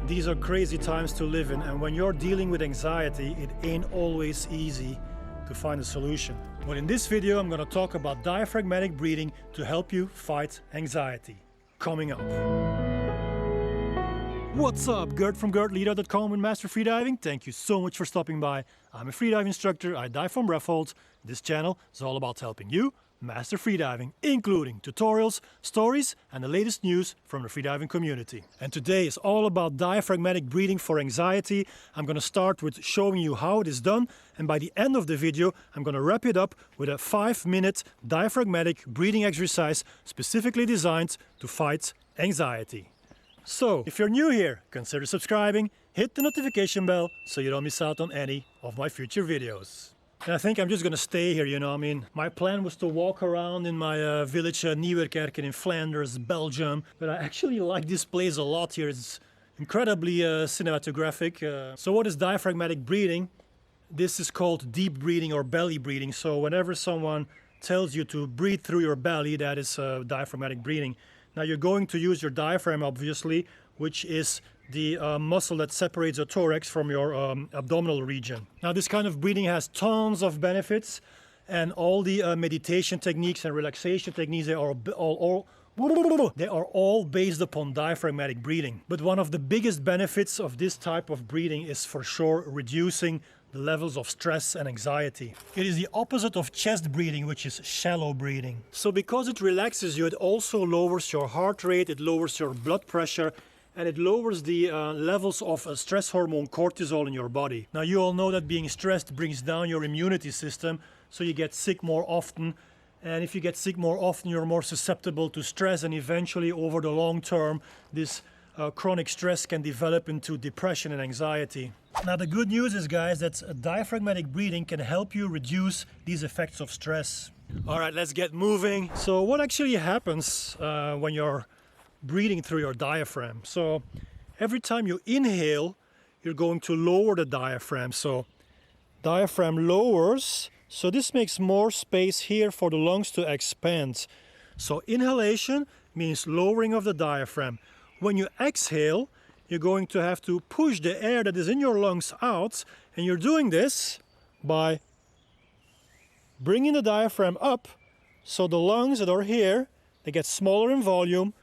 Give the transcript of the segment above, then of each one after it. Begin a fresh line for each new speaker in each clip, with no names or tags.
These are crazy times to live in, and when you're dealing with anxiety, it ain't always easy to find a solution. But in this video, I'm gonna talk about diaphragmatic breathing to help you fight anxiety. Coming up. What's up? Gert from GertLeroy.com and Master Freediving. Thank you so much for stopping by. I'm a freediving instructor. I dive from ref holds. This channel is all about helping you master freediving, including tutorials, stories, and the latest news from the freediving community. And today is all about diaphragmatic breathing for anxiety. I'm going to start with showing you how it is done, and by the end of the video, I'm going to wrap it up with a 5-minute diaphragmatic breathing exercise specifically designed to fight anxiety. So, if you're new here, consider subscribing, hit the notification bell so you don't miss out on any of my future videos. And I think I'm just gonna stay here, you know, I mean, my plan was to walk around in my village Nieuwerkerken in Flanders, Belgium, but I actually like this place a lot here. It's incredibly cinematographic. So what is diaphragmatic breathing? This is called deep breathing or belly breathing. So whenever someone tells you to breathe through your belly, that is diaphragmatic breathing. Now you're going to use your diaphragm, obviously, which is the muscle that separates the thorax from your abdominal region. Now this kind of breathing has tons of benefits, and all the meditation techniques and relaxation techniques, they are all based upon diaphragmatic breathing. But one of the biggest benefits of this type of breathing is for sure reducing the levels of stress and anxiety. It is the opposite of chest breathing, which is shallow breathing. So because it relaxes you, it also lowers your heart rate, it lowers your blood pressure, and it lowers the levels of stress hormone cortisol in your body. Now you all know that being stressed brings down your immunity system, so you get sick more often. And if you get sick more often, you're more susceptible to stress, and eventually over the long term, this chronic stress can develop into depression and anxiety. Now the good news is, guys, that diaphragmatic breathing can help you reduce these effects of stress. All right, let's get moving. So what actually happens when you're breathing through your diaphragm? So every time you inhale, you're going to lower the diaphragm. So diaphragm lowers, so this makes more space here for the lungs to expand. So inhalation means lowering of the diaphragm. When you exhale, you're going to have to push the air that is in your lungs out, and you're doing this by bringing the diaphragm up, so the lungs that are here, they get smaller in volume,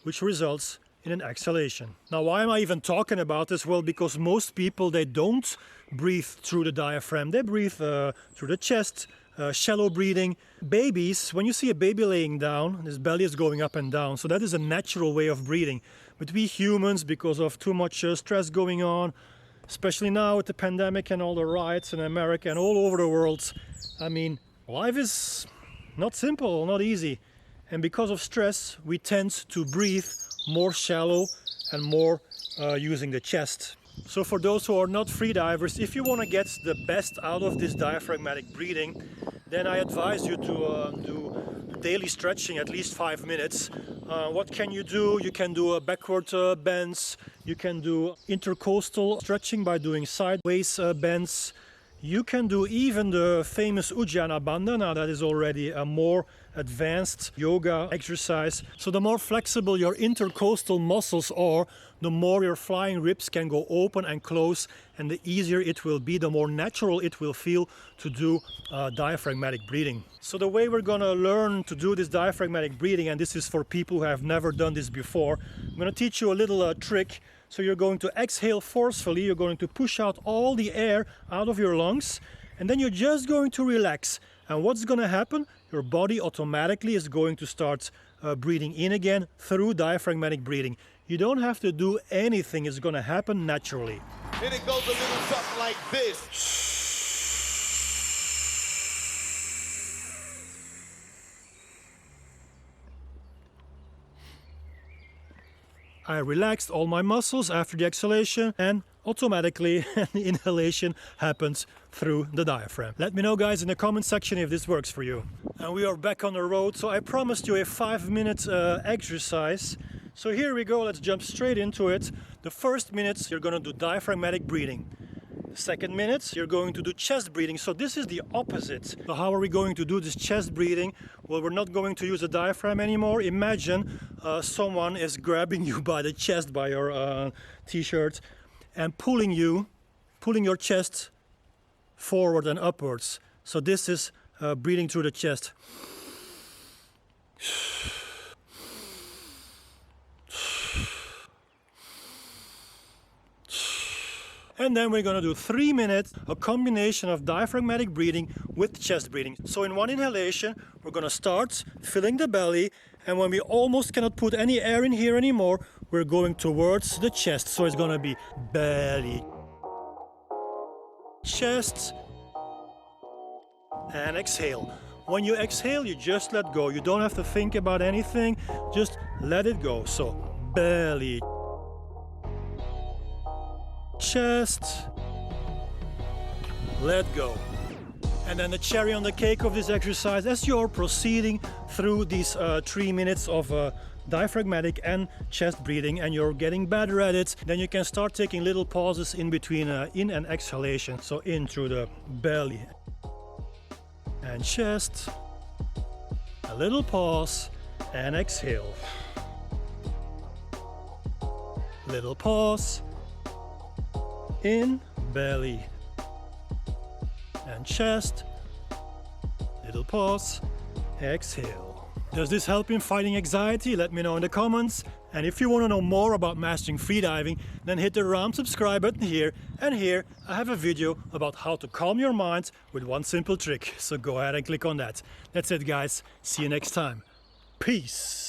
which results in an exhalation. Now, why am I even talking about this? Well, because most people, they don't breathe through the diaphragm. They breathe through the chest, shallow breathing. Babies, when you see a baby laying down, his belly is going up and down. So that is a natural way of breathing. But we humans, because of too much stress going on, especially now with the pandemic and all the riots in America and all over the world, I mean, life is not simple, not easy. And because of stress, we tend to breathe more shallow and more using the chest. So for those who are not freedivers, if you want to get the best out of this diaphragmatic breathing, then I advise you to do daily stretching, at least 5 minutes. What can you do? You can do a backward bends, you can do intercostal stretching by doing sideways bends. You can do even the famous Ujjana Bandha. Now that is already a more advanced yoga exercise. So the more flexible your intercostal muscles are, the more your flying ribs can go open and close, and the easier it will be, the more natural it will feel to do diaphragmatic breathing. So the way we're gonna learn to do this diaphragmatic breathing, and this is for people who have never done this before, I'm gonna teach you a little trick. So you're going to exhale forcefully, you're going to push out all the air out of your lungs, and then you're just going to relax. And what's going to happen? Your body automatically is going to start breathing in again through diaphragmatic breathing. You don't have to do anything, it's going to happen naturally.
And it goes a little something like this.
I relaxed all my muscles after the exhalation, and automatically the inhalation happens through the diaphragm. Let me know, guys, in the comment section if this works for you. And we are back on the road, so I promised you a 5-minute exercise. So here we go, let's jump straight into it. The first minutes you're gonna do diaphragmatic breathing. Second minute, you're going to do chest breathing. So this is the opposite. So how are we going to do this chest breathing? Well, we're not going to use the diaphragm anymore. Imagine someone is grabbing you by the chest, by your t-shirt, and pulling your chest forward and upwards. So this is breathing through the chest. And then we're going to do 3 minutes, a combination of diaphragmatic breathing with chest breathing. So in one inhalation, we're going to start filling the belly, and when we almost cannot put any air in here anymore, we're going towards the chest. So it's going to be belly, chest, and exhale. When you exhale, you just let go. You don't have to think about anything, just let it go. So belly, chest, let go. And then the cherry on the cake of this exercise, as you're proceeding through these 3 minutes of diaphragmatic and chest breathing, and you're getting better at it, then you can start taking little pauses in between in and exhalation. So in through the belly and chest, a little pause, and exhale. Little pause, in, belly, and chest, little pause, exhale. Does this help in fighting anxiety? Let me know in the comments. And if you want to know more about mastering freediving, then hit the round subscribe button here. And here I have a video about how to calm your mind with one simple trick. So go ahead and click on that. That's it, guys. See you next time. Peace.